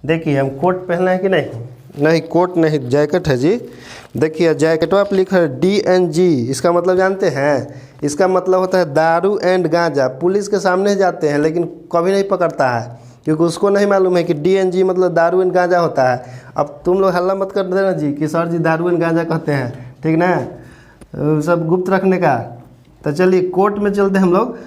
देखिए हम कोट पहने हैं कि नहीं, नहीं कोट नहीं जैकेट है जी। देखिए जैकेटवा पर लिखा है DNG, इसका मतलब जानते हैं? इसका मतलब होता है दारू एंड गांजा। पुलिस के सामने जाते हैं लेकिन कभी नहीं पकड़ता है, क्योंकि उसको नहीं मालूम है कि DNG मतलब दारू एंड गांजा होता है। अब तुम लोग हल्ला मत कर देना जी कि सर जी दारू एंड गांजा कहते हैं, ठीक ना? सब गुप्त रखने का। तो चलिए कोर्ट में चलते हैं हम लोग।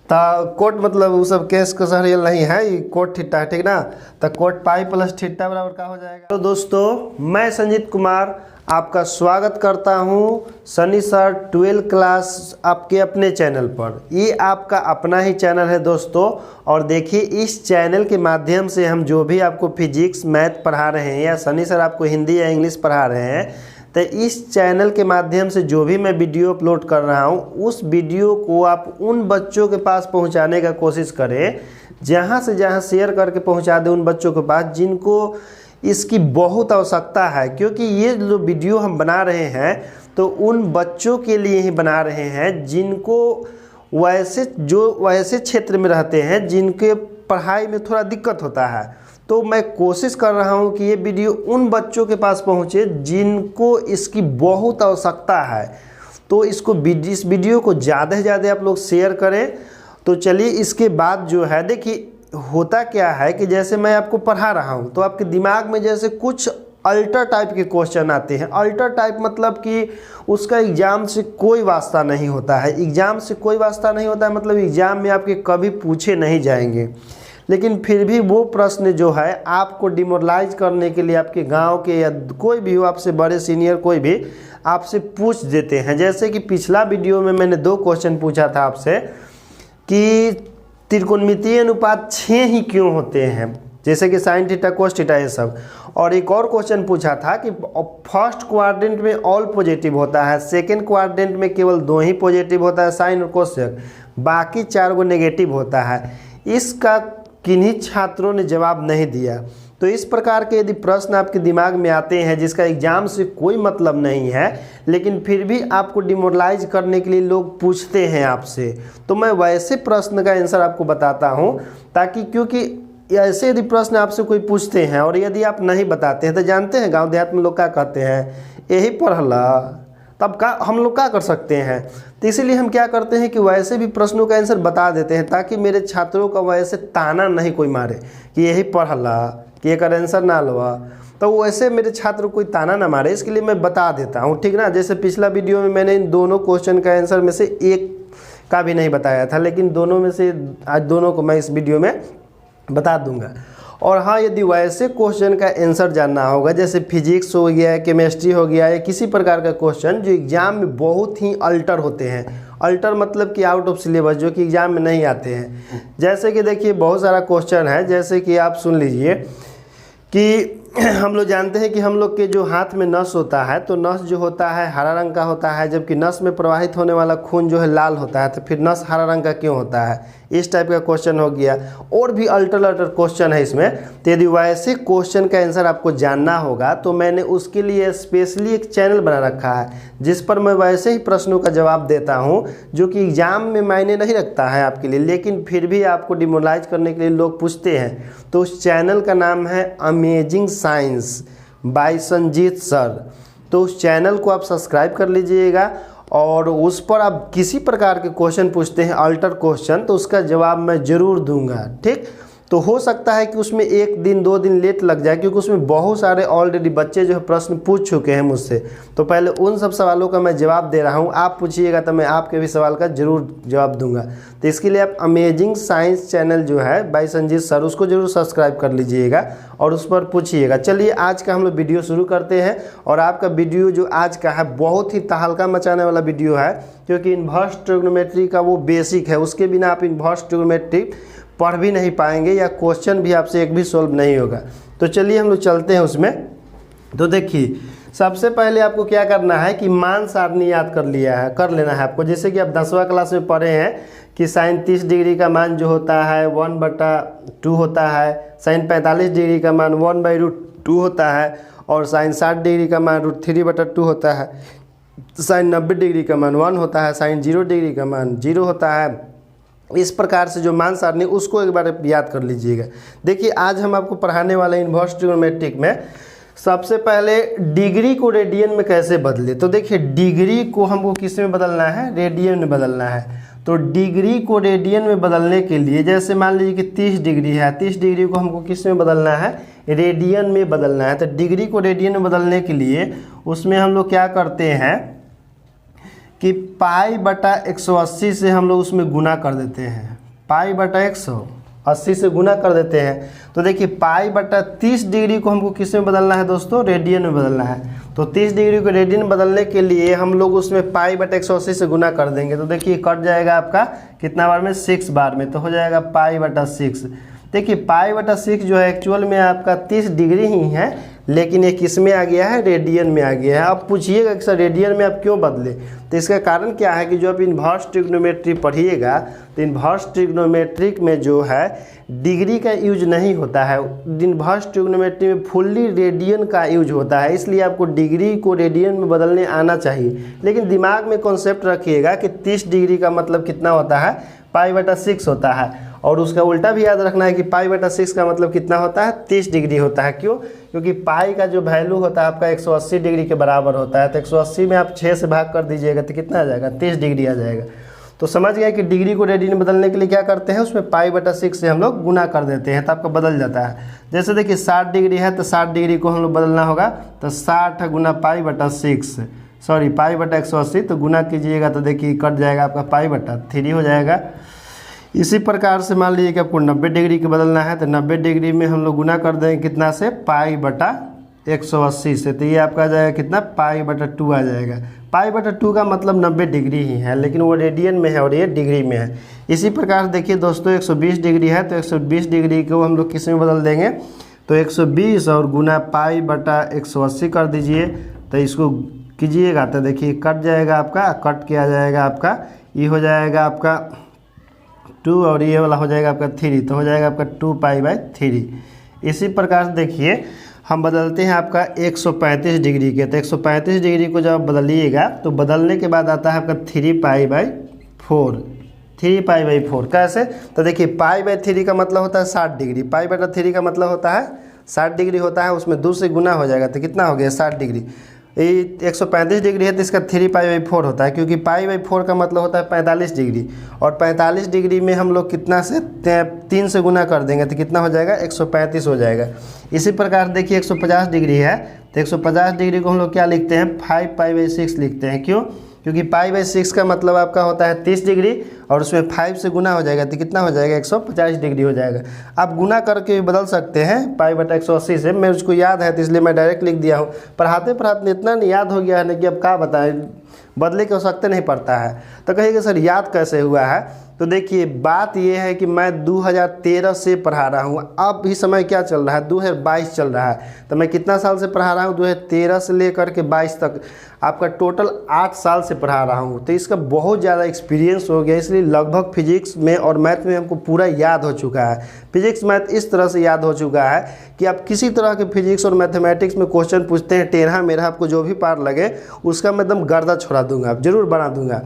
तो कोर्ट मतलब वो सब केस कसरियल नहीं है, ये कोर्ट ठिट्टा है, ठीक ना? तो कोर्ट पाई प्लस ठिट्टा बराबर का हो जाएगा। तो दोस्तों मैं संजीत कुमार आपका स्वागत करता हूं सनी सर 12 क्लास आपके अपने चैनल पर। ये आपका अपना ही चैनल है दोस्तों। और देखिए इस चैनल के माध्यम से हम जो भी आपको फिजिक्स मैथ पढ़ा रहे हैं या सनी सर आपको हिंदी या इंग्लिश पढ़ा रहे हैं, तो इस चैनल के माध्यम से जो भी मैं वीडियो अपलोड कर रहा हूं उस वीडियो को आप उन बच्चों के पास पहुंचाने का कोशिश करें जहां से जहां शेयर करके पहुंचा दें उन बच्चों के पास जिनको इसकी बहुत आवश्यकता है। क्योंकि ये जो वीडियो हम बना रहे हैं तो उन बच्चों के लिए ही बना रहे हैं जिनको वैसे क्षेत्र में रहते हैं जिनके पढ़ाई में थोड़ा दिक्कत होता है। तो मैं कोशिश कर रहा हूं कि ये वीडियो उन बच्चों के पास पहुंचे जिनको इसकी बहुत आवश्यकता है। तो इस वीडियो को ज़्यादा से ज़्यादा आप लोग शेयर करें। तो चलिए इसके बाद जो है देखिए होता क्या है कि जैसे मैं आपको पढ़ा रहा हूं तो आपके दिमाग में जैसे कुछ अल्टर टाइप के क्वेश्चन आते हैं। अल्टर टाइप मतलब कि उसका एग्ज़ाम से कोई वास्ता नहीं होता है। एग्ज़ाम से कोई वास्ता नहीं होता है मतलब एग्ज़ाम में आपके कभी पूछे नहीं जाएंगे, लेकिन फिर भी वो प्रश्न जो है आपको डिमोरलाइज करने के लिए आपके गांव के या कोई भी हो, आपसे बड़े सीनियर कोई भी आपसे पूछ देते हैं। जैसे कि पिछला वीडियो में मैंने 2 क्वेश्चन पूछा था आपसे कि त्रिकोणमितीय अनुपात 6 ही क्यों होते हैं, जैसे कि साइन थीटा कोस थीटा ये सब। और एक और क्वेश्चन पूछा था कि फर्स्ट क्वाड्रेंट में ऑल पॉजिटिव होता है, सेकेंड क्वाड्रेंट में केवल 2 ही पॉजिटिव होता है साइन और कोसेक, बाकी 4 गो नेगेटिव होता है। इसका किन्हीं छात्रों ने जवाब नहीं दिया। तो इस प्रकार के यदि प्रश्न आपके दिमाग में आते हैं जिसका एग्जाम से कोई मतलब नहीं है लेकिन फिर भी आपको डिमोरलाइज करने के लिए लोग पूछते हैं आपसे, तो मैं वैसे प्रश्न का आंसर आपको बताता हूं ताकि, क्योंकि ऐसे यदि प्रश्न आपसे कोई पूछते हैं और यदि आप नहीं बताते हैं तो जानते हैं गांव देहात में लोग क्या कहते हैं, यही पढ़ला, तब का हम लोग क्या कर सकते हैं। तो इसीलिए हम क्या करते हैं कि वैसे भी प्रश्नों का आंसर बता देते हैं ताकि मेरे छात्रों का वैसे ताना नहीं कोई मारे कि यही पढ़ला कि एक आंसर ना लवा, तो वैसे मेरे छात्र कोई ताना ना मारे, इसके लिए मैं बता देता हूँ, ठीक ना? जैसे पिछला वीडियो में मैंने इन दोनों क्वेश्चन का आंसर में से एक का भी नहीं बताया था, लेकिन दोनों में से आज दोनों को मैं इस वीडियो में बता दूंगा। और हाँ, यदि वैसे क्वेश्चन का आंसर जानना होगा जैसे फिजिक्स हो गया, केमिस्ट्री हो गया या किसी प्रकार का क्वेश्चन जो एग्जाम में बहुत ही अल्टर होते हैं, अल्टर मतलब कि आउट ऑफ सिलेबस, जो कि एग्जाम में नहीं आते हैं। जैसे कि देखिए बहुत सारा क्वेश्चन है, जैसे कि आप सुन लीजिए कि हम लोग जानते हैं कि हम लोग के जो हाथ में नस होता है तो नस जो होता है हरा रंग का होता है, जबकि नस में प्रवाहित होने वाला खून जो है लाल होता है, तो फिर नस हरा रंग का क्यों होता है? इस टाइप का क्वेश्चन हो गया। और भी अल्टर क्वेश्चन है इसमें। तो यदि वैसे क्वेश्चन का आंसर आपको जानना होगा तो मैंने उसके लिए स्पेशली एक चैनल बना रखा है जिस पर मैं वैसे ही प्रश्नों का जवाब देता हूँ जो कि एग्जाम में मायने नहीं रखता है आपके लिए, लेकिन फिर भी आपको डिमोरलाइज करने के लिए लोग पूछते हैं। तो उस चैनल का नाम है amazing science by Sanjeet sir. तो उस चैनल को आप सब्सक्राइब कर लीजिएगा और उस पर आप किसी प्रकार के क्वेश्चन पूछते हैं अल्टर क्वेश्चन तो उसका जवाब मैं ज़रूर दूंगा, ठीक? तो हो सकता है कि उसमें 1 दिन 2 दिन लेट लग जाए क्योंकि उसमें बहुत सारे ऑलरेडी बच्चे जो है प्रश्न पूछ चुके हैं मुझसे। तो पहले उन सब सवालों का मैं जवाब दे रहा हूं, आप पूछिएगा तो मैं आपके भी सवाल का जरूर जवाब दूंगा। तो इसके लिए आप अमेजिंग साइंस चैनल जो है बाय संजीत सर उसको जरूर सब्सक्राइब कर लीजिएगा और उस पर पूछिएगा। चलिए आज का हम लोग वीडियो शुरू करते हैं। और आपका वीडियो जो आज का है बहुत ही तहलका मचाने वाला वीडियो है क्योंकि इन्वर्स ट्रिग्नोमेट्री का वो बेसिक है, उसके बिना आप इन्वर्स ट्रिग्नोमेट्री पढ़ भी नहीं पाएंगे या क्वेश्चन भी आपसे एक भी सॉल्व नहीं होगा। तो चलिए हम लोग चलते हैं उसमें। तो देखिए सबसे पहले आपको क्या करना है कि मान सारणी याद कर लेना है आपको। जैसे कि आप 10वां क्लास में पढ़े हैं कि साइन 30 डिग्री का मान जो होता है 1/2 होता है, साइन 45 डिग्री का मान 1/√2 होता है और साइन 60 डिग्री का मान √3/2 होता है, साइन 90 डिग्री का मान 1 होता है, साइन 0 डिग्री का मान 0 होता है इस प्रकार से जो मान सारणी उसको एक बार याद कर लीजिएगा। देखिए आज हम आपको पढ़ाने वाले इनवर्स ट्रिग्नोमेट्रिक में सबसे पहले डिग्री को रेडियन में कैसे बदले। तो देखिए डिग्री को हमको किस में बदलना है, रेडियन में बदलना है। तो डिग्री को रेडियन में बदलने के लिए जैसे मान लीजिए कि 30 डिग्री है, 30 डिग्री को हमको किस में बदलना है, रेडियन में बदलना है। तो डिग्री को रेडियन में बदलने के लिए उसमें हम लोग क्या करते हैं कि पाई बटा 180 से हम लोग उसमें गुना कर देते हैं, पाई बटा 180 से गुना कर देते हैं। तो देखिए पाई बटा 30 डिग्री को हमको किस में बदलना है दोस्तों, रेडियन में बदलना है। तो 30 डिग्री को रेडियन में बदलने के लिए हम लोग उसमें पाई बटा 180 से गुना कर देंगे। तो देखिए कट जाएगा आपका कितना बार में, 6 बार में, तो हो जाएगा पाई बटा 6। देखिए पाई बटा 6 जो है एक्चुअल में आपका 30 डिग्री ही है, लेकिन ये किस में आ गया है, रेडियन में आ गया है। अब पूछिएगा कि सर रेडियन में आप क्यों बदले, तो इसका कारण क्या है कि जो आप इन्वर्स ट्रिग्नोमेट्री पढ़िएगा तो इन्वर्स ट्रिग्नोमेट्रिक में जो है डिग्री का यूज नहीं होता है, इन्वर्स ट्रिग्नोमेट्री में फुल्ली रेडियन का यूज होता है। इसलिए आपको डिग्री को रेडियन में बदलने आना चाहिए। लेकिन दिमाग में कॉन्सेप्ट रखिएगा कि 30 डिग्री का मतलब कितना होता है, पाई बटा 6 होता है। और उसका उल्टा भी याद रखना है कि पाई बटा 6 का मतलब कितना होता है, 30 डिग्री होता है। क्यों, क्योंकि पाई का जो वैल्यू होता है आपका 180 डिग्री के बराबर होता है। तो 180 में आप 6 से भाग कर दीजिएगा तो कितना आ जाएगा, 30 डिग्री आ जाएगा। तो समझ गए कि डिग्री को रेडियन में बदलने के लिए क्या करते हैं, उसमें पाई बटा 6 से हम लोग गुना कर देते हैं तो आपका बदल जाता है। जैसे देखिए 60 डिग्री है तो 60 डिग्री को हम लोग बदलना होगा, तो 60 गुना पाई बटा 6, सॉरी पाई बटा 180, तो गुना कीजिएगा तो देखिए कट जाएगा आपका पाई बटा 3 हो जाएगा। इसी प्रकार से मान लीजिए कि आपको 90 डिग्री के बदलना है तो 90 डिग्री में हम लोग गुना कर देंगे कितना से, पाई बटा 180 से, तो ये आपका आ जाएगा कितना, पाई बटा 2 आ जाएगा। पाई बटा 2 का मतलब 90 डिग्री ही है, लेकिन वो रेडियन में है और ये डिग्री में है। इसी प्रकार देखिए दोस्तों 120 डिग्री है तो 120 डिग्री को हम लोग किस में बदल देंगे, तो 120 और गुना पाई बटा 180 कर दीजिए, तो इसको कीजिएगा तो देखिए कट जाएगा आपका, कट किया जाएगा आपका, ये हो जाएगा आपका 2 और ये वाला हो जाएगा आपका 3, तो हो जाएगा आपका 2 पाई बाई 3। इसी प्रकार से देखिए हम बदलते हैं आपका 135 डिग्री के, तो 135 डिग्री को जब आप बदलिएगा तो बदलने के बाद आता है आपका 3 पाई बाई 4, 3 पाई बाई 4। कैसे, तो देखिए पाई बाई 3 का मतलब होता है 60 डिग्री, पाई बटा 3 का मतलब होता है 60 डिग्री होता है, उसमें 2 से गुना हो जाएगा तो कितना हो गया 60 डिग्री। ये 135 डिग्री है तो इसका 3 पाई बाई 4 होता है, क्योंकि पाई बाई 4 का मतलब होता है 45 डिग्री, और 45 डिग्री में हम लोग कितना से 3 से गुना कर देंगे तो कितना हो जाएगा, 135 हो जाएगा। इसी प्रकार देखिए 150 डिग्री है तो 150 डिग्री को हम लोग क्या लिखते हैं, 5 पाई बाई 6 लिखते हैं। क्यों, क्योंकि पाई बाई 6 का मतलब आपका होता है 30 डिग्री और उसमें 5 से गुना हो जाएगा तो कितना हो जाएगा, 150 डिग्री हो जाएगा। आप गुना करके बदल सकते हैं पाई बटा 180 से, मैं उसको याद है तो इसलिए मैं डायरेक्ट लिख दिया हूँ। पढ़ाते पढ़ाते इतना नहीं याद हो गया है ना कि अब क्या बताएं, बदले की आवश्यकता नहीं पड़ता है। तो कहिएगा सर याद कैसे हुआ है, तो देखिए बात यह है कि मैं 2013 से पढ़ा रहा हूँ, अब भी समय क्या चल रहा है, 2022 चल रहा है, तो मैं कितना साल से पढ़ा रहा हूँ, 2013 से लेकर के 22 तक आपका टोटल 8 साल से पढ़ा रहा हूँ। तो इसका बहुत ज़्यादा एक्सपीरियंस हो गया, इसलिए लगभग फिजिक्स में और मैथ में हमको पूरा याद हो चुका है। फिजिक्स मैथ इस तरह से याद हो चुका है कि आप किसी तरह के फिजिक्स और मैथमेटिक्स में क्वेश्चन पूछते हैं, टेढ़ा मेढ़ा आपको जो भी पार लगे उसका मैं एकदम गर्दा छोड़ा दूंगा, जरूर बना दूंगा,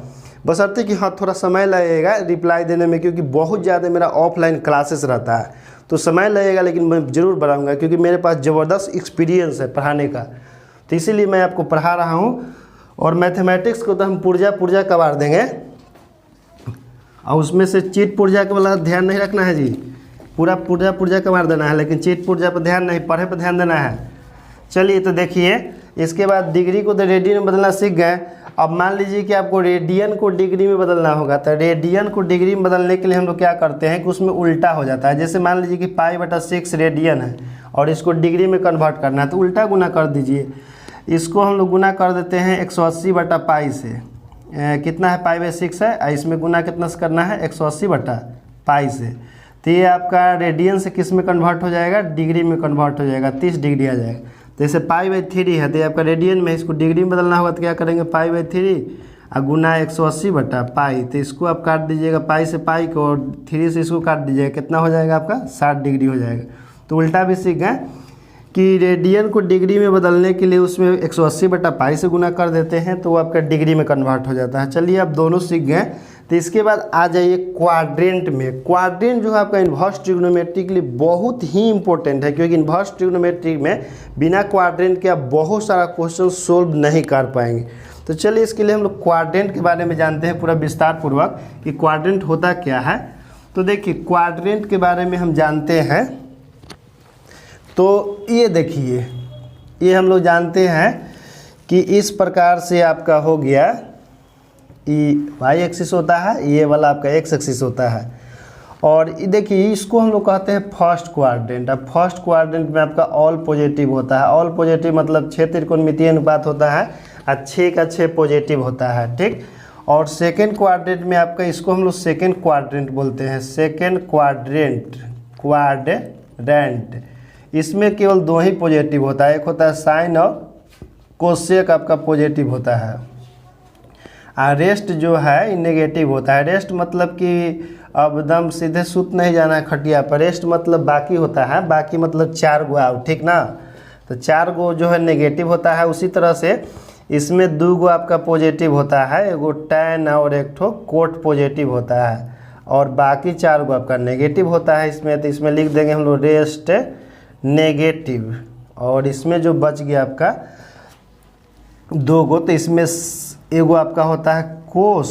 बशर्ते कि हाँ थोड़ा समय लगेगा रिप्लाई देने में, क्योंकि बहुत ज़्यादा मेरा ऑफलाइन क्लासेस रहता है तो समय लगेगा, लेकिन मैं ज़रूर बनाऊंगा क्योंकि मेरे पास ज़बरदस्त एक्सपीरियंस है पढ़ाने का। तो इसीलिए मैं आपको पढ़ा रहा हूँ। और मैथमेटिक्स को तो हम पुर्जा कबार देंगे, और उसमें से चीट पुर्जा के वाला ध्यान नहीं रखना है जी, पूरा पुर्जा कबार देना है, लेकिन चीट पुर्जा पर ध्यान नहीं, पढ़े पर ध्यान देना है। चलिए तो देखिए इसके बाद डिग्री को तो रेडियन में बदलना सीख गए। अब मान लीजिए कि आपको रेडियन को डिग्री में बदलना होगा, तो रेडियन को डिग्री में बदलने के लिए हम लोग क्या करते हैं कि उसमें उल्टा हो जाता है। जैसे मान लीजिए कि पाई बटा 6 रेडियन है और इसको डिग्री में कन्वर्ट करना है तो उल्टा गुना कर दीजिए। इसको हम लोग गुना कर देते हैं 180 बटा पाई से, कितना है पाई बाई 6 है, इसमें गुना कितना से करना है 180 बटा पाई से, तो ये आपका रेडियन से किस में कन्वर्ट हो जाएगा, डिग्री में कन्वर्ट हो जाएगा, 30 डिग्री आ जाएगा। जैसे पाई बाई 3 है तो आपका रेडियन में, इसको डिग्री में बदलना होगा तो क्या करेंगे, पाई बाई 3 और गुना 180 बटा पाई, तो इसको आप काट दीजिएगा पाई से पाई को, और 3 से इसको काट दीजिएगा, कितना हो जाएगा आपका 60 डिग्री हो जाएगा। तो उल्टा भी सीख गए कि रेडियन को डिग्री में बदलने के लिए उसमें 180/π से गुना कर देते हैं तो वो आपका डिग्री में कन्वर्ट हो जाता है। चलिए आप दोनों सीख गए। तो इसके बाद आ जाइए क्वाड्रेंट में। क्वाड्रेंट जो है आपका इन्वर्स ट्रिग्नोमेट्री के लिए बहुत ही इंपॉर्टेंट है, क्योंकि इन्वर्स ट्रिग्नोमेट्री में बिना क्वाड्रेंट के आप बहुत सारा क्वेश्चन सोल्व नहीं कर पाएंगे। तो चलिए इसके लिए हम लोग क्वाड्रेंट के बारे में जानते हैं पूरा विस्तार पूर्वक कि क्वाड्रेंट होता क्या है। तो देखिए क्वाड्रेंट के बारे में हम जानते हैं, तो ये देखिए, ये हम लोग जानते हैं कि इस प्रकार से आपका हो गया, ये वाई एक्सिस होता है, ये वाला आपका एक्स एक्सिस होता है, और ये देखिए इसको हम लोग कहते हैं फर्स्ट क्वाड्रेंट। अब फर्स्ट क्वाड्रेंट में आपका ऑल पॉजिटिव होता है। ऑल पॉजिटिव मतलब 6 त्रिकोणमितीय अनुपात होता है और 6 का 6 पॉजिटिव होता है, ठीक। और सेकेंड क्वाड्रेंट में आपका, इसको हम लोग सेकेंड क्वाड्रेंट बोलते हैं, सेकेंड क्वाड्रेंट इसमें केवल 2 ही पॉजिटिव होता है, एक होता है साइन और कोसेक आपका पॉजिटिव होता है, और रेस्ट जो है नेगेटिव होता है। रेस्ट मतलब कि अब एकदम सीधे सूत नहीं जाना है खटिया पर, रेस्ट मतलब बाकी होता है, बाकी मतलब 4 गो आओ, ठीक ना। तो 4 गो जो है नेगेटिव होता है। उसी तरह से इसमें 2 गो आपका पॉजिटिव होता है, एगो टैन और एक ठो कोट पॉजिटिव होता है, और बाकी 4 गो आपका नेगेटिव होता है इसमें। तो इसमें लिख देंगे हम लोग रेस्ट नेगेटिव, और इसमें जो बच गया आपका 2 गो, तो इसमें एगो आपका होता है कोस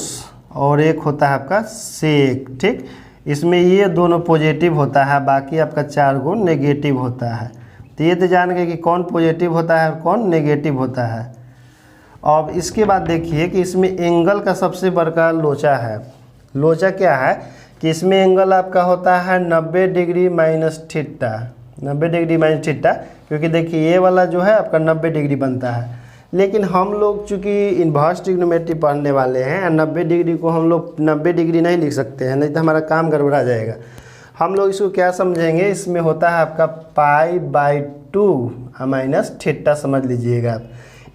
और एक होता है आपका सेक, ठीक। इसमें ये दोनों पॉजिटिव होता है, बाकी आपका 4 गो नेगेटिव होता है। तो ये तो जान गए कि कौन पॉजिटिव होता है और कौन नेगेटिव होता है। अब इसके बाद देखिए कि इसमें एंगल का सबसे बड़का लोचा है। लोचा क्या है कि इसमें एंगल आपका होता है 90 degree minus theta, 90 degree minus theta, क्योंकि देखिए ये वाला जो है आपका 90 डिग्री बनता है। लेकिन हम लोग चूँकि इन्वर्स ट्रिग्नोमेट्री पढ़ने वाले हैं, 90 डिग्री को हम लोग 90 डिग्री नहीं लिख सकते हैं, नहीं तो हमारा काम गड़बड़ा जाएगा। हम लोग इसको क्या समझेंगे, इसमें होता है आपका π/2 माइनस थीटा, समझ लीजिएगा आप।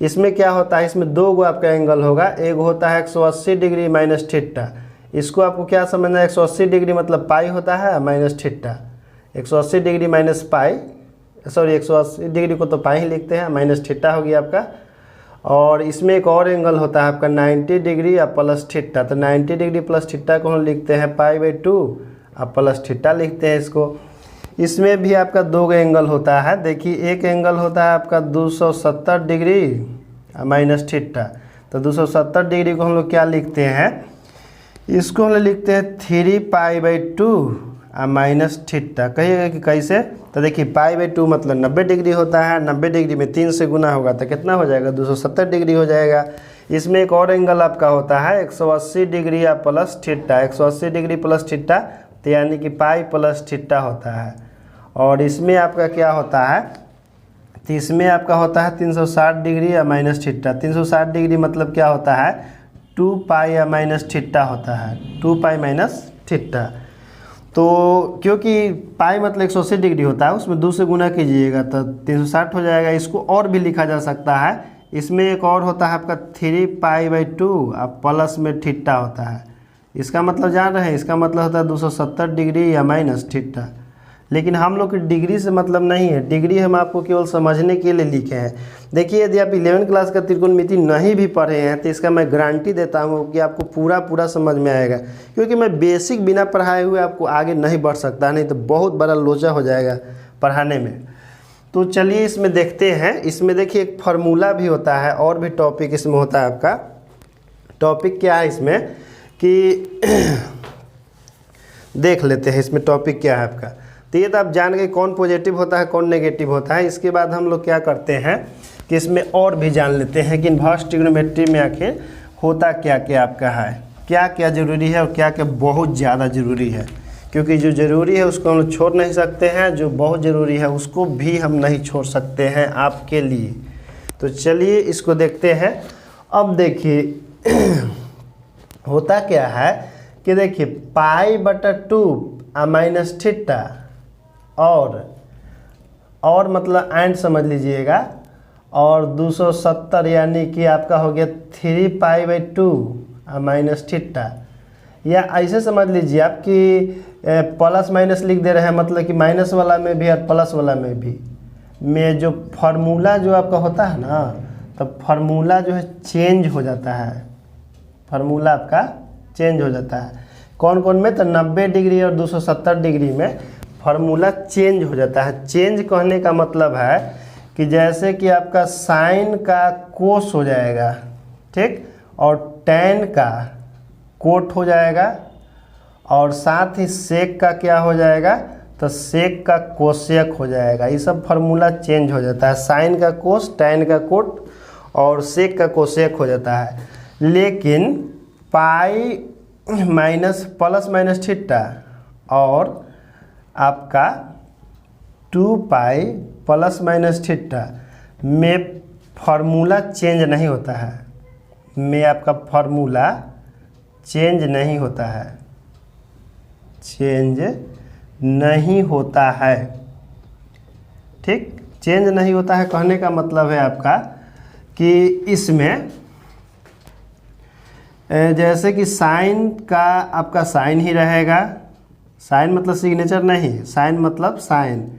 इसमें क्या होता है, इसमें 2 गो आपका एंगल होगा, एक होता है 180 डिग्री माइनस थीटा। इसको आपको क्या समझना है, 180 डिग्री मतलब पाई होता है minus theta, 180 degree minus pi, sorry 180 degree को तो पाई ही लिखते हैं, माइनस थीटा हो गया आपका। और इसमें एक और एंगल होता है आपका 90 डिग्री या प्लस थीटा। तो 90 डिग्री प्लस थीटा को हम लिखते हैं π/2 और प्लस थीटा लिखते हैं इसको। इसमें भी आपका 2 एंगल होता है। देखिए एक एंगल होता है आपका 270 डिग्री माइनस थीटा। तो 270 डिग्री को हम लोग क्या लिखते हैं, इसको हम लोग लिखते हैं 3π/2 माइनस थीटा। कहिएगा कि कैसे, तो देखिए π/2 मतलब 90 डिग्री होता है, 90 डिग्री में 3 से गुना होगा तो कितना हो जाएगा, 270 डिग्री हो जाएगा। इसमें एक और एंगल आपका होता है 180 डिग्री या plus theta, 180 degree plus theta, तो यानी कि पाई प्लस थीटा होता है। और इसमें आपका क्या होता है, तो इसमें आपका होता है 360 डिग्री या माइनस थीटा। 360 डिग्री मतलब क्या होता है, 2π या माइनस थीटा होता है, 2π माइनस थीटा। तो क्योंकि पाई मतलब 180 डिग्री होता है, उसमें 2 से गुना कीजिएगा तो 360 हो जाएगा। इसको और भी लिखा जा सकता है, इसमें एक और होता है आपका 3π/2 और प्लस में थीटा होता है। इसका मतलब जान रहे हैं, इसका मतलब होता है 270 डिग्री या माइनस थीटा। लेकिन हम लोग की डिग्री से मतलब नहीं है, डिग्री हम आपको केवल समझने के लिए लिखे हैं। देखिए यदि आप 11वीं क्लास का त्रिकोणमिति नहीं भी पढ़े हैं तो इसका मैं गारंटी देता हूँ कि आपको पूरा समझ में आएगा, क्योंकि मैं बेसिक बिना पढ़ाए हुए आपको आगे नहीं बढ़ सकता, नहीं तो बहुत बड़ा लोचा हो जाएगा पढ़ाने में। तो चलिए इसमें देखते हैं। इसमें देखिए एक फार्मूला भी होता है और भी टॉपिक इसमें होता है आपका। टॉपिक क्या है इसमें कि देख लेते हैं इसमें टॉपिक क्या है आपका। तो ये तो आप जान गए कौन पॉजिटिव होता है कौन नेगेटिव होता है। इसके बाद हम लोग क्या करते हैं कि इसमें और भी जान लेते हैं कि इन्वर्स ट्रिग्नोमेट्री में आखिर होता क्या क्या आपका है, क्या क्या ज़रूरी है और क्या क्या बहुत ज़्यादा ज़रूरी है। क्योंकि जो ज़रूरी है उसको हम लोग छोड़ नहीं सकते हैं, जो बहुत ज़रूरी है उसको भी हम नहीं छोड़ सकते हैं आपके लिए। तो चलिए इसको देखते हैं। अब देखिए होता क्या है कि देखिए π/2 माइनस थीटा और मतलब एंड समझ लीजिएगा, और 270 यानी कि आपका हो गया 3π/2 माइनस थीटा। या ऐसे समझ लीजिए आप कि प्लस माइनस लिख दे रहे हैं, मतलब कि माइनस वाला में भी और प्लस वाला में भी। में जो फार्मूला जो आपका होता है ना, तब फार्मूला जो है चेंज हो जाता है, फार्मूला आपका चेंज हो जाता है। कौन कौन में? तो 90 डिग्री और 270 डिग्री में फार्मूला चेंज हो जाता है। चेंज कहने का मतलब है कि जैसे कि आपका साइन का कोस हो जाएगा, ठीक, और टैन का कोट हो जाएगा, और साथ ही सेक का क्या हो जाएगा? तो सेक का कोसेक हो जाएगा। ये सब फार्मूला चेंज हो जाता है। साइन का कोस, टैन का कोट और सेक का कोसेक हो जाता है। लेकिन pi minus plus minus theta और आपका 2 पाई प्लस माइनस थीटा में फार्मूला चेंज नहीं होता है, में आपका फार्मूला चेंज नहीं होता है, चेंज नहीं होता है, ठीक। चेंज नहीं होता है कहने का मतलब है आपका कि इसमें जैसे कि साइन का आपका साइन ही रहेगा, साइन मतलब सिग्नेचर नहीं, साइन मतलब साइन,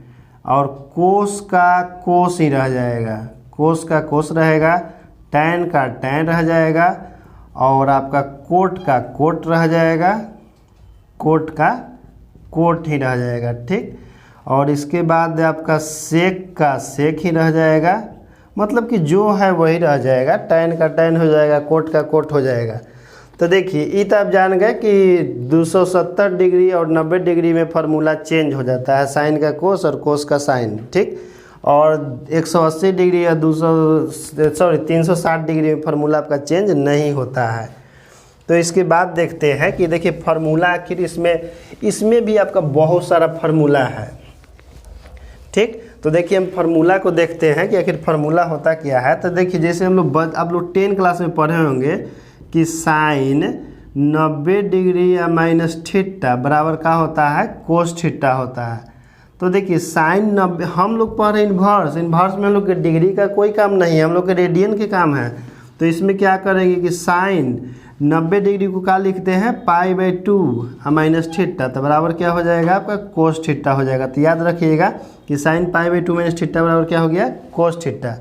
और कोस का कोस ही रह जाएगा, कोस का कोस रहेगा, टैन का टैन रह जाएगा, और आपका कोट का कोट रह जाएगा, कोट का कोट ही रह जाएगा, ठीक। और इसके बाद आपका सेक का सेक ही रह जाएगा, मतलब कि जो है वही रह जाएगा, टैन का टैन हो जाएगा, कोट का कोट हो जाएगा। तो देखिए ये तो आप जान गए कि 270 डिग्री और 90 डिग्री में फार्मूला चेंज हो जाता है, साइन का कोस और कोस का साइन, ठीक। और 180 डिग्री या 360 डिग्री में फार्मूला आपका चेंज नहीं होता है। तो इसके बाद देखते हैं कि देखिए फार्मूला आखिर इसमें भी आपका बहुत सारा फार्मूला है, ठीक। तो देखिए हम फार्मूला को देखते हैं कि आखिर फार्मूला होता क्या है। तो देखिए जैसे आप लोग 10 क्लास में पढ़े होंगे कि साइन 90 डिग्री या माइनस थीटा बराबर का होता है? कोस थीटा होता है। तो देखिए साइन 90, हम लोग पढ़ रहे इन्वर्स में हम लोग के डिग्री का कोई काम नहीं है, हम लोग के रेडियन के काम है। तो इसमें क्या करेंगे कि साइन 90 डिग्री को क्या लिखते हैं? पाई/2 माइनस थीटा, तो बराबर क्या हो जाएगा? आपका कोस थीटा हो जाएगा। तो याद रखिएगा कि साइन पाई/2 माइनस थीटा बराबर क्या हो गया? Cos theta.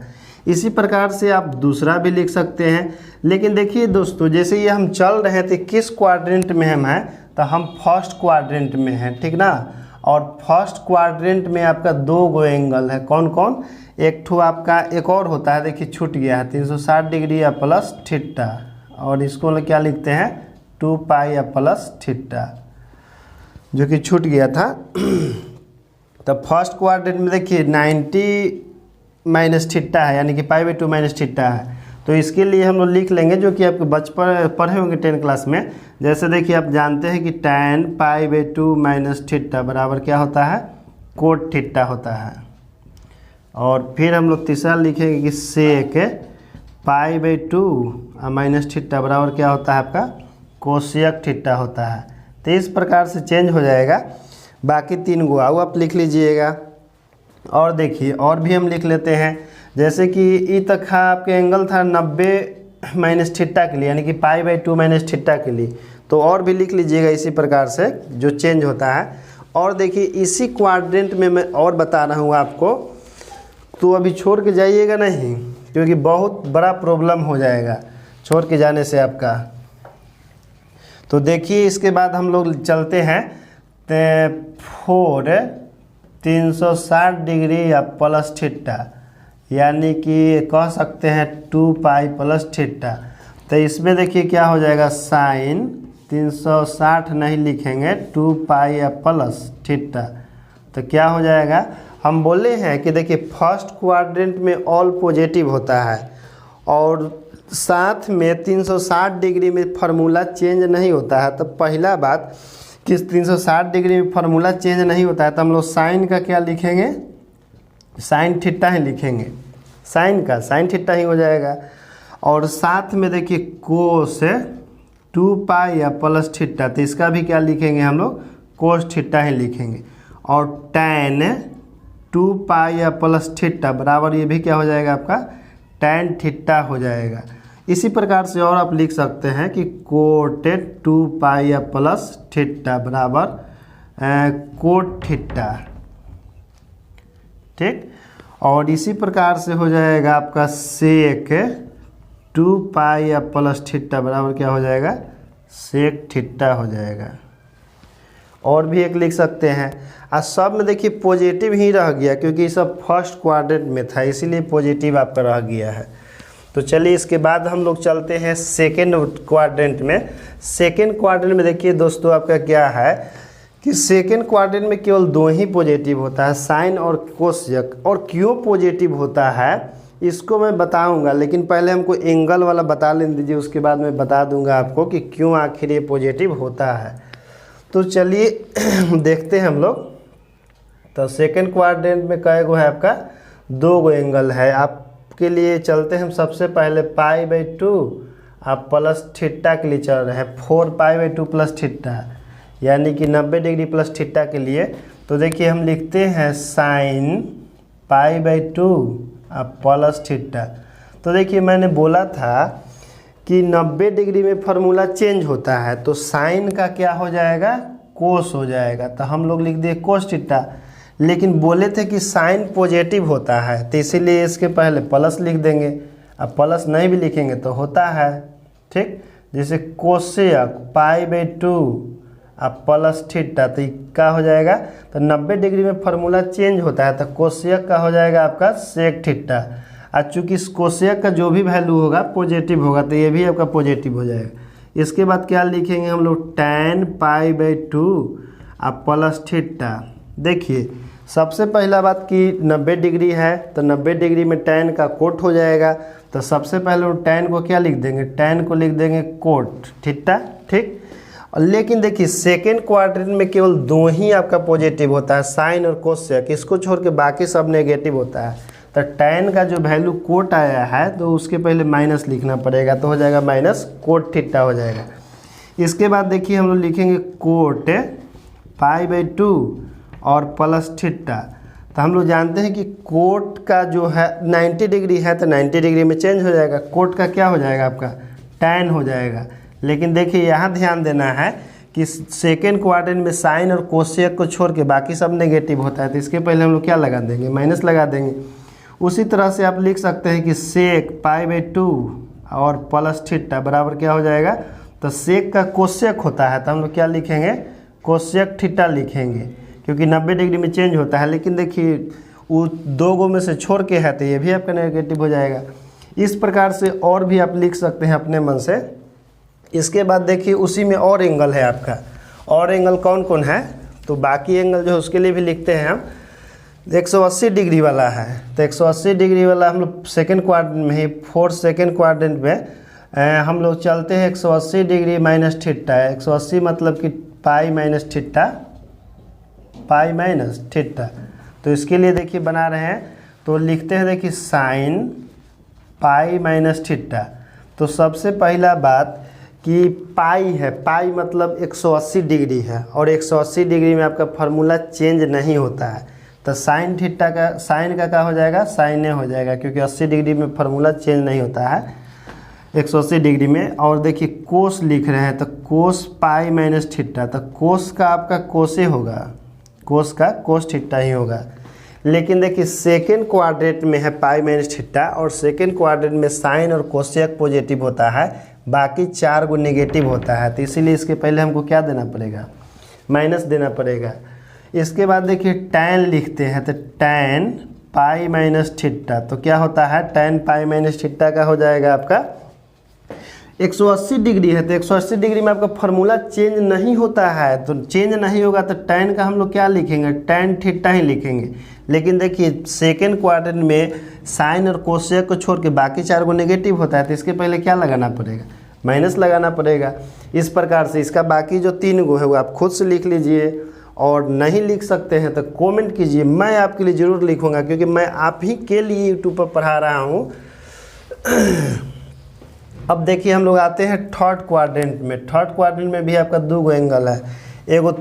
इसी प्रकार से आप दूसरा भी लिख सकते हैं। लेकिन देखिए दोस्तों, जैसे ये हम चल रहे थे, किस क्वाड्रेंट में हम हैं? तो हम फर्स्ट क्वाड्रेंट में हैं, ठीक ना। और फर्स्ट क्वाड्रेंट में आपका 2 गो एंगल है, कौन कौन? एक ठो आपका एक और होता है, देखिए छूट गया है, 360 डिग्री या प्लस थीटा, और इसको क्या लिखते हैं? 2 पाई या प्लस थीटा, जो कि छूट गया था। तो फर्स्ट क्वाड्रेंट में देखिए 90 माइनस थीटा है, यानी कि पाई/2 माइनस थीटा है। तो इसके लिए हम लोग लिख लेंगे, जो कि आपके बचपन पढ़े होंगे 10 क्लास में। जैसे देखिए आप जानते हैं कि tan पाई/2 माइनस थीटा बराबर क्या होता है? कोट थीटा होता है। और फिर हम लोग तीसरा लिखेंगे कि सेक पाई/2 माइनस थीटा बराबर क्या होता है? आपका कोसेक थीटा होता है। तो इस प्रकार से चेंज हो जाएगा। बाकी 3 गो आओ आप लिख लीजिएगा। और देखिए और भी हम लिख लेते हैं, जैसे कि ई तक आपके एंगल था 90 माइनस थीटा के लिए, यानी कि पाई/2 माइनस थीटा के लिए। तो और भी लिख लीजिएगा इसी प्रकार से जो चेंज होता है। और देखिए इसी क्वाड्रेंट में मैं और बता रहा हूँ आपको, तो अभी छोड़ के जाइएगा नहीं, क्योंकि बहुत बड़ा प्रॉब्लम हो जाएगा छोड़ के जाने से आपका। तो देखिए इसके बाद हम लोग चलते हैं 360 डिग्री या प्लस थीटा, यानी कि कह सकते हैं 2 पाई प्लस थीटा। तो इसमें देखिए क्या हो जाएगा? साइन 360 नहीं लिखेंगे, 2 पाई या प्लस थीटा। तो क्या हो जाएगा? हम बोले हैं कि देखिए फर्स्ट क्वाड्रेंट में ऑल पॉजिटिव होता है, और साथ में 360 डिग्री में फार्मूला चेंज नहीं होता है। तो पहला बात कि 360 डिग्री में फार्मूला चेंज नहीं होता है, तो हम लोग साइन का क्या लिखेंगे? साइन थीटा ही लिखेंगे, साइन का साइन थीटा ही हो जाएगा। और साथ में देखिए कोस 2 पाई या प्लस थीटा, तो इसका भी क्या लिखेंगे हम लोग? कोस थीटा ही लिखेंगे। और टैन 2 पाई या प्लस थीटा बराबर ये भी क्या हो जाएगा? आपका टैन थीटा हो जाएगा। इसी प्रकार से और आप लिख सकते हैं कि कोट 2 पाई या प्लस थीटा बराबर कोट थीटा, ठीक। और इसी प्रकार से हो जाएगा आपका सेक 2 पाई या प्लस थीटा बराबर क्या हो जाएगा, सेक थीटा हो जाएगा। और भी एक लिख सकते हैं। आज सब में देखिए पॉजिटिव ही रह गया क्योंकि सब फर्स्ट क्वाड्रेंट में था, इसीलिए पॉजिटिव आपका रह गया है। तो चलिए इसके बाद हम लोग चलते हैं सेकेंड क्वाड्रेंट में। सेकेंड क्वाड्रेंट में देखिए दोस्तों आपका क्या है कि सेकेंड क्वाड्रेंट में केवल 2 ही पॉजिटिव होता है, साइन और कोसेक। और क्यों पॉजिटिव होता है इसको मैं बताऊंगा, लेकिन पहले हमको एंगल वाला बता लेने दीजिए, उसके बाद मैं बता दूंगा आपको कि क्यों आखिर ये पॉजिटिव होता है। तो चलिए देखते हैं हम लोग। तो सेकेंड क्वाड्रेंट में कई गो है आपका, 2 गो एंगल है। आपके लिए चलते हैं हम सबसे पहले π/2 आप प्लस थीटा के लिए चल रहे हैं, 4π/2 प्लस थीटा यानी कि 90 डिग्री प्लस थीटा के लिए। तो देखिए हम लिखते हैं साइन π/2 आप प्लस थीटा। तो देखिए मैंने बोला था कि 90 डिग्री में फार्मूला चेंज होता है, तो साइन का क्या हो जाएगा, कोस हो जाएगा। तो हम लोग लिख दिए कोस थीटा, लेकिन बोले थे कि साइन पॉजिटिव होता है, तो इसीलिए इसके पहले प्लस लिख देंगे। अब प्लस नहीं भी लिखेंगे तो होता है, ठीक। जैसे कोसेक π/2 अब प्लस थीटा, तो क्या हो जाएगा, तो 90 डिग्री में फार्मूला चेंज होता है, तो कोसेक का हो जाएगा आपका सेक थीटा। आज चूँकि कोसेक का जो भी वैल्यू होगा पॉजिटिव होगा, तो ये भी आपका पॉजिटिव हो जाएगा। इसके बाद क्या लिखेंगे हम लोग, tan π/2 अब प्लस थीटा। देखिए सबसे पहला बात कि 90 डिग्री है, तो 90 डिग्री में tan का कोट हो जाएगा। तो सबसे पहले tan को क्या लिख देंगे, tan को लिख देंगे कोट थीटा, ठीक। लेकिन देखिए सेकेंड क्वाड्रेंट में केवल 2 ही आपका पॉजिटिव होता है, साइन और कोसेक, इसको छोड़ के बाकी सब नेगेटिव होता है। तो tan का जो वैल्यू कोट आया है तो उसके पहले माइनस लिखना पड़ेगा, तो हो जाएगा माइनस कोट थीटा हो जाएगा। इसके बाद देखिए हम लोग लिखेंगे कोट π/2 और प्लस थीटा। तो हम लोग जानते हैं कि कोट का जो है 90 डिग्री है, तो 90 डिग्री में चेंज हो जाएगा, कोट का क्या हो जाएगा आपका tan हो जाएगा। लेकिन देखिए यहाँ ध्यान देना है कि सेकेंड क्वाड्रेंट में साइन और कोसेक को छोड़ के बाकी सब नेगेटिव होता है, तो इसके पहले हम लोग क्या लगा देंगे, माइनस लगा देंगे। उसी तरह से आप लिख सकते हैं कि सेक π/2 और प्लस थीटा बराबर क्या हो जाएगा, तो सेक का कोसेक होता है, तो हम लोग क्या लिखेंगे, कोसेक थीटा लिखेंगे, क्योंकि 90 डिग्री में चेंज होता है। लेकिन देखिए वो 2 गो में से छोड़ के है, तो ये भी आपका नेगेटिव हो जाएगा। इस प्रकार से और भी आप लिख सकते हैं अपने मन से। इसके बाद देखिए उसी में और एंगल है आपका, और एंगल कौन कौन है, तो बाकी एंगल जो है उसके लिए भी लिखते हैं हम। 180 डिग्री वाला है, तो 180 डिग्री वाला हम लोग सेकेंड क्वाड्रेंट में ही, 4 सेकेंड क्वाड्रेंट में हम लोग चलते हैं 180 डिग्री माइनस थीटा। 180 मतलब कि pi minus theta, pi minus theta. तो इसके लिए देखिए बना रहे हैं, तो लिखते हैं देखिए साइन पाई माइनस थीटा। तो सबसे पहला बात कि पाई है, पाई मतलब 180 डिग्री है, और 180 डिग्री में आपका फार्मूला चेंज नहीं होता है, तो साइन थीटा का, साइन का क्या हो जाएगा, साइन हो जाएगा, क्योंकि 80 डिग्री में फार्मूला चेंज नहीं होता है 180 डिग्री में। और देखिए कोस लिख रहे हैं, तो कोस पाई माइनस थीटा, तो कोस का आपका कोसे होगा, कोस का कोस थीटा ही होगा। लेकिन देखिए सेकेंड क्वाड्रेंट में है पाई माइनस थीटा, और सेकेंड क्वाड्रेंट में साइन और कोसेक पॉजिटिव होता है, बाकी 4 गो नेगेटिव होता है, तो इसीलिए इसके पहले हमको क्या देना पड़ेगा, माइनस देना पड़ेगा। इसके बाद देखिए tan लिखते हैं, तो tan पाई माइनस थीटा, तो क्या होता है, tan पाई माइनस थीटा का हो जाएगा आपका 180 डिग्री है, तो 180 डिग्री में आपका फार्मूला चेंज नहीं होता है, तो चेंज नहीं होगा तो tan का हम लोग क्या लिखेंगे, tan थीटा ही लिखेंगे। लेकिन देखिए सेकेंड क्वाड्रेंट में साइन और कोसेक को छोड़ के बाकी 4 गो नेगेटिव होता है, तो इसके पहले क्या लगाना पड़ेगा, माइनस लगाना पड़ेगा। इस प्रकार से इसका बाकी जो 3 गो है वो आप खुद से लिख लीजिए, और नहीं लिख सकते हैं तो कमेंट कीजिए, मैं आपके लिए ज़रूर लिखूंगा, क्योंकि मैं आप ही के लिए यूट्यूब पर पढ़ा रहा हूँ। अब देखिए हम लोग आते हैं थर्ड क्वाड्रेंट में। थर्ड क्वाड्रेंट में भी आपका 2 गो एंगल है, एगो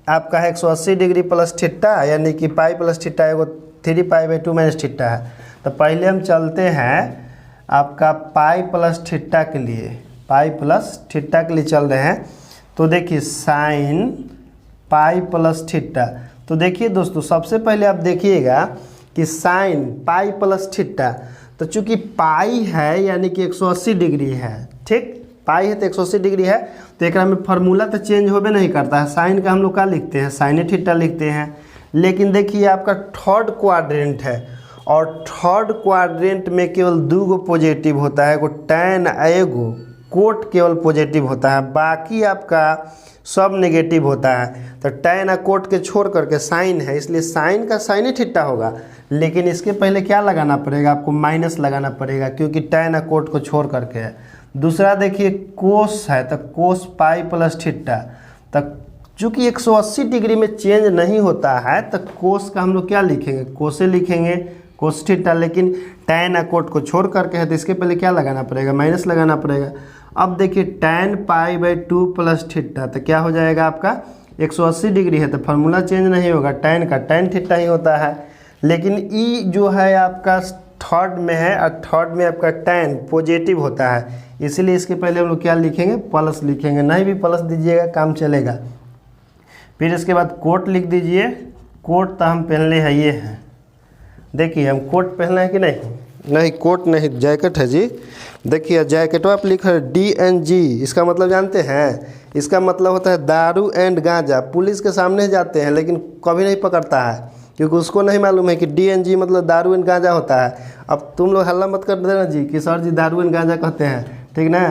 आपका है 180 डिग्री प्लस थीटा यानी कि पाई प्लस थीटा, एगो 3π/2 माइनस थीटा है। तो पहले हम चलते हैं आपका पाई प्लस थीटा के लिए, पाई प्लस थीटा के लिए चल रहे हैं। तो देखिए साइन पाई प्लस थीटा, तो देखिए दोस्तों सबसे पहले आप देखिएगा कि साइन पाई प्लस थीटा, तो चूंकि पाई है यानी कि 180 डिग्री है, ठीक, पाई है तो 180 डिग्री है, तो एक में फार्मूला तो चेंज होबे नहीं करता है। साइन का हम लोग क्या लिखते हैं, साइन थीटा लिखते हैं। लेकिन देखिए आपका थर्ड क्वाड्रेंट है और थर्ड क्वाड्रेंट में केवल 2 गो पॉजिटिव होता है, एगो टैन एगो कोट केवल पॉजिटिव होता है, बाकी आपका सब नेगेटिव होता है। तो टैन और कोट के छोड़ करके साइन है, इसलिए साइन का साइन ही थीटा होगा। लेकिन इसके पहले क्या लगाना पड़ेगा, आपको माइनस लगाना पड़ेगा, क्योंकि टैन और कोट को छोड़ करके है। दूसरा देखिए कोस है, तो कोस पाई प्लस थीटा, तो चूँकि 180 डिग्री में चेंज नहीं होता है तो कोस का हम लोग क्या लिखेंगे, कोसे लिखेंगे, कोस थीटा। लेकिन टैन और कोट को छोड़ करके है तो इसके पहले क्या लगाना पड़ेगा, माइनस लगाना पड़ेगा। अब देखिए tan pi by 2 plus theta, तो क्या हो जाएगा आपका 180 डिग्री है तो फार्मूला चेंज नहीं होगा, टैन का टैन थीटा ही होता है। लेकिन ई जो है आपका थर्ड में है और थर्ड में आपका टैन पॉजिटिव होता है, इसीलिए इसके पहले हम लोग क्या लिखेंगे, प्लस लिखेंगे। नहीं भी प्लस दीजिएगा काम चलेगा। फिर इसके बाद कोट लिख दीजिए। कोट तो हम पहनले है, ये है, देखिए हम कोट पहनना है कि नहीं, नहीं कोट नहीं जैकेट है जी। देखिए जैकेट आप लिख रहे DNG, इसका मतलब जानते हैं, इसका मतलब होता है दारू एंड गांजा। पुलिस के सामने जाते हैं लेकिन कभी नहीं पकड़ता है, क्योंकि उसको नहीं मालूम है कि DNG मतलब दारू एंड गांजा होता है। अब तुम लोग हल्ला मत कर देना जी कि सर जी दारू एंड गांजा कहते हैं, ठीक ना,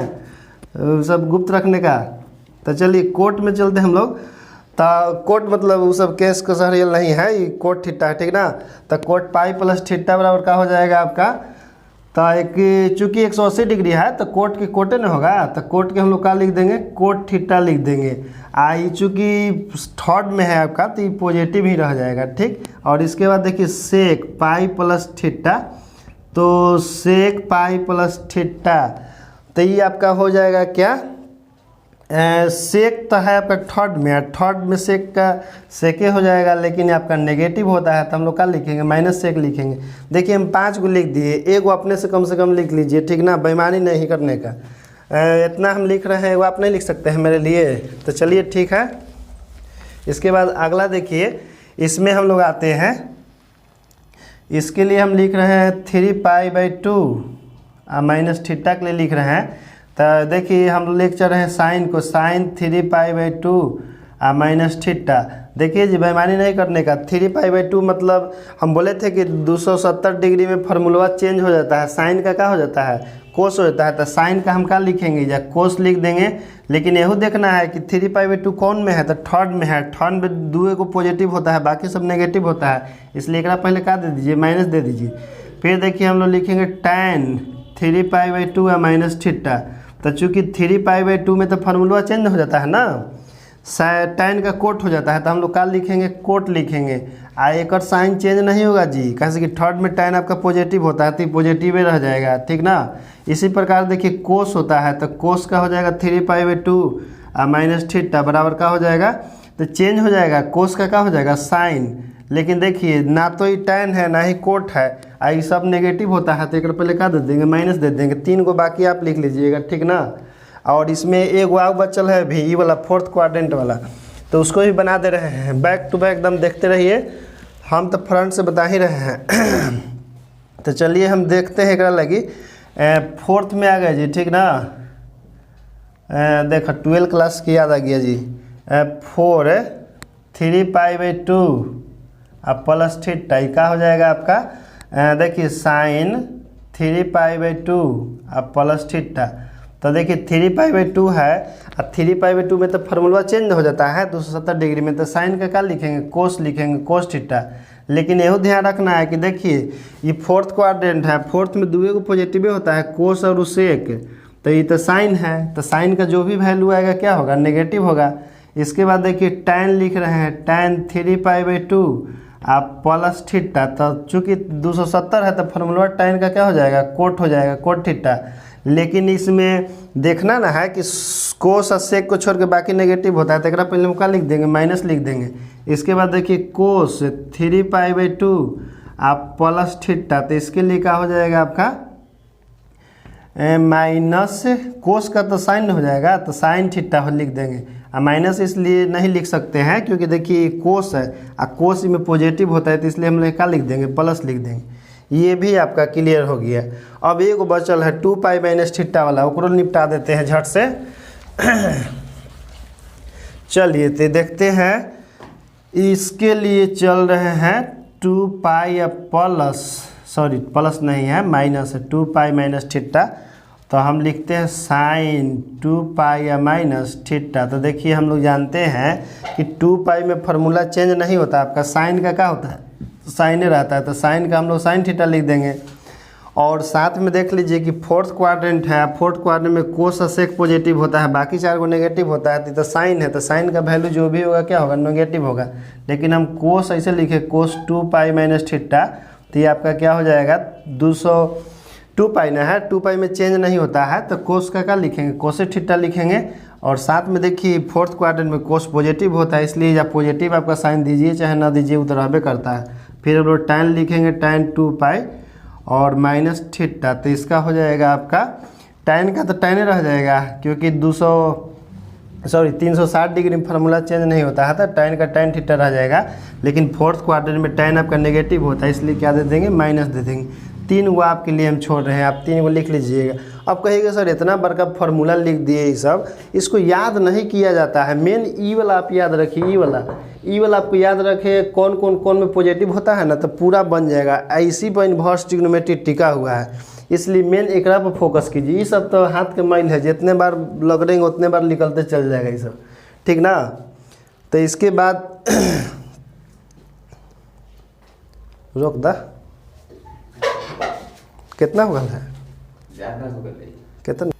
सब गुप्त रखने का। तो चलिए कोर्ट में चलते हैं हम लोग। तो कोर्ट मतलब वो सब केस कचहरी नहीं है, ये कोट थीटा है, ठीक ना। तो कोट पाई प्लस थीटा बराबर क्या हो जाएगा आपका, तो एक चूँकि 180 डिग्री है तो कोट की कोटे न होगा, तो कोट के हम लोग क्या लिख देंगे, कोट थीटा लिख देंगे। आई चूँकि थर्ड में है आपका तो ये पॉजिटिव ही रह जाएगा, ठीक। और इसके बाद देखिए सेक पाई प्लस थीटा, तो सेक पाई प्लस थीटा, तो ये आपका हो जाएगा क्या, सेक तो है आपका थर्ड में, थर्ड में सेक का सेके हो जाएगा, लेकिन आपका नेगेटिव होता है तो हम लोग क्या लिखेंगे, माइनस सेक लिखेंगे। देखिए हम 5 को लिख दिए, एक वो अपने से कम लिख लीजिए, ठीक ना, बेईमानी नहीं करने का। इतना हम लिख रहे हैं वो आप नहीं लिख सकते हैं मेरे लिए, तो चलिए ठीक है। इसके बाद अगला देखिए, इसमें हम लोग आते हैं, इसके लिए हम लिख रहे हैं 3 पाई बाई 2 माइनस थीटा के लिए लिख रहे हैं। तो देखिए हम लेके चल रहे हैं साइन को, sine 3 pi by 2 minus theta. देखिए जी बेईमानी नहीं करने का, 3 पाई बाई 2 मतलब हम बोले थे कि 270 डिग्री में फार्मूला चेंज हो जाता है, साइन का क्या हो जाता है, कोस हो जाता है। तो साइन का हम क्या लिखेंगे, या कोस लिख देंगे। लेकिन यही देखना है कि 3 पाई बाई 2 कौन में है, तो थर्ड में है, थर्ड में 2 को पॉजिटिव होता है, बाकी सब नेगेटिव होता है, इसलिए एक पहले क्या दे दीजिए, माइनस दे दीजिए। फिर देखिए हम लोग लिखेंगे tan 3 pi by 2 minus theta, तो चूँकि 3 पाई बाई 2 में तो फार्मूला चेंज हो जाता है ना, टैन का कोट हो जाता है, तो हम लोग क्या लिखेंगे, कोट लिखेंगे। एक और साइन चेंज नहीं होगा जी, कैसे कि थर्ड में टैन आपका पॉजिटिव होता है तो पॉजिटिव ही रह जाएगा, ठीक ना। इसी प्रकार देखिए कोस होता है, तो कोस का हो जाएगा 3 पाई बाई 2 माइनस थीटा बराबर का हो जाएगा, तो चेंज हो जाएगा, कोस का क्या हो जाएगा, साइन। लेकिन देखिए ना तो ये टैन है ना ही कोट है, ये सब नेगेटिव होता है, तो एक पहले क्या दे देंगे, माइनस दे देंगे। 3 को बाकी आप लिख लीजिएगा, ठीक ना। और इसमें एक वाव बचल है भी, ये वाला फोर्थ क्वाड्रेंट वाला, तो उसको भी बना दे रहे हैं। बैक टू बैक एकदम देखते रहिए, हम तो फ्रंट से बता ही रहे हैं। तो चलिए हम देखते हैं, एक लगी फोर्थ में आ गए जी, ठीक ना। देखो 12 क्लास की याद आ गया जी। 4 3 पाई बाई 2 अब प्लस थीटा, क्या हो जाएगा आपका, देखिए साइन 3 पाई बाई 2 अब प्लस थीटा। तो देखिए 3 पाई बाई 2 है, और 3 पाई बाई 2 में तो फार्मूला चेंज हो जाता है 270 डिग्री में, तो साइन का क्या लिखेंगे, कोस लिखेंगे, कोस थीटा। लेकिन यही ध्यान रखना है कि देखिए ये फोर्थ क्वाड्रेंट है, फोर्थ में 2 को पॉजिटिव होता है, कोस और सेक, तो ये तो साइन है, तो साइन का जो भी वैल्यू आएगा क्या होगा, नेगेटिव होगा। इसके बाद देखिए टैन लिख रहे हैं, टैन 3 पाई बाई 2 आप प्लस थीटा, तो चूँकि 270 है तो फार्मूला टैन का क्या हो जाएगा, कोट हो जाएगा, कोट थीटा। लेकिन इसमें देखना ना है कि कोस और सेक को छोड़ के बाकी नेगेटिव होता है, तो एक पहले हम क्या लिख देंगे, माइनस लिख देंगे। इसके बाद देखिए कोस 3 पाई बाई 2 आप प्लस थीटा, तो इसके लिए क्या हो जाएगा आपका माइनस कोस का तो साइन हो जाएगा, तो साइन थीटा लिख देंगे। माइनस इसलिए नहीं लिख सकते हैं क्योंकि देखिए कोस है और कोस में पॉजिटिव होता है, तो इसलिए हम लोग क्या लिख देंगे, प्लस लिख देंगे। ये भी आपका क्लियर हो गया। अब एक बचल है 2 पाई माइनस थीटा वाला, उसको निपटा देते हैं झट से। चलिए तो देखते हैं, इसके लिए चल रहे हैं 2 पाई या प्लस, सॉरी प्लस नहीं है माइनस है, 2 पाई माइनस थीटा। तो हम लिखते हैं साइन 2 पाई या माइनस थीटा। तो देखिए हम लोग जानते हैं कि 2 पाई में फार्मूला चेंज नहीं होता, आपका साइन का क्या होता है, साइन रहता है, तो साइन का हम लोग साइन थीटा लिख देंगे। और साथ में देख लीजिए कि फोर्थ क्वाड्रेंट है, फोर्थ क्वाड्रेंट में कोस और सेक पॉजिटिव होता है, बाकी 4 को नेगेटिव होता है, तो साइन है, तो साइन का वैल्यू जो भी होगा क्या होगा, नेगेटिव होगा। लेकिन हम कोस ऐसे लिखे, कोस 2 पाई माइनस थीटा, तो ये आपका क्या हो जाएगा 2 पाई ना है, 2 पाई में चेंज नहीं होता है, तो कोस का क्या लिखेंगे, कोसेक थीटा लिखेंगे। और साथ में देखिए फोर्थ क्वाड्रेंट में कोस पॉजिटिव होता है, इसलिए या पॉजिटिव आपका साइन दीजिए चाहे ना दीजिए उधर रहबे करता है। फिर हम लोग tan लिखेंगे, tan 2 पाई और माइनस थीटा, तो इसका हो जाएगा आपका tan का तो tan रह जाएगा क्योंकि 360 डिग्री में फार्मूला चेंज नहीं होता है, तो tan का tan थीटा रह जाएगा। लेकिन फोर्थ क्वाड्रेंट में tan आपका नेगेटिव होता है, इसलिए क्या दे देंगे, माइनस दे देंगे। 3 वो आपके लिए हम छोड़ रहे हैं, आप 3 को लिख लीजिएगा। अब कहिएगा सर इतना बड़का फार्मूला लिख दिए, ये सब इसको याद नहीं किया जाता है। मेन ई वाला आप याद रखिए, ई वाला आपको याद रखे, कौन में पॉजिटिव होता है ना, तो पूरा बन जाएगा। ऐसी पर इन्वर्स ट्रिग्नोमेट्री टिका हुआ है, इसलिए मेन एकरा पर फोकस कीजिए। ये सब तो हाथ के मैल है, जितने बार लगेंगे उतने बार निकलते चल जाएगा ये सब, ठीक ना। तो इसके बाद रोक दा, कितना हो गया है, कितना।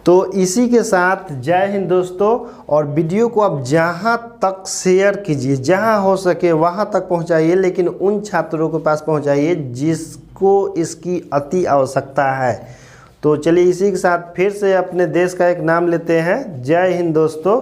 तो इसी के साथ जय हिंद दोस्तों, और वीडियो को आप जहां तक शेयर कीजिए, जहां हो सके वहां तक पहुंचाइए, लेकिन उन छात्रों के पास पहुंचाइए जिसको इसकी अति आवश्यकता है। तो चलिए इसी के साथ फिर से अपने देश का एक नाम लेते हैं। जय हिंद दोस्तों।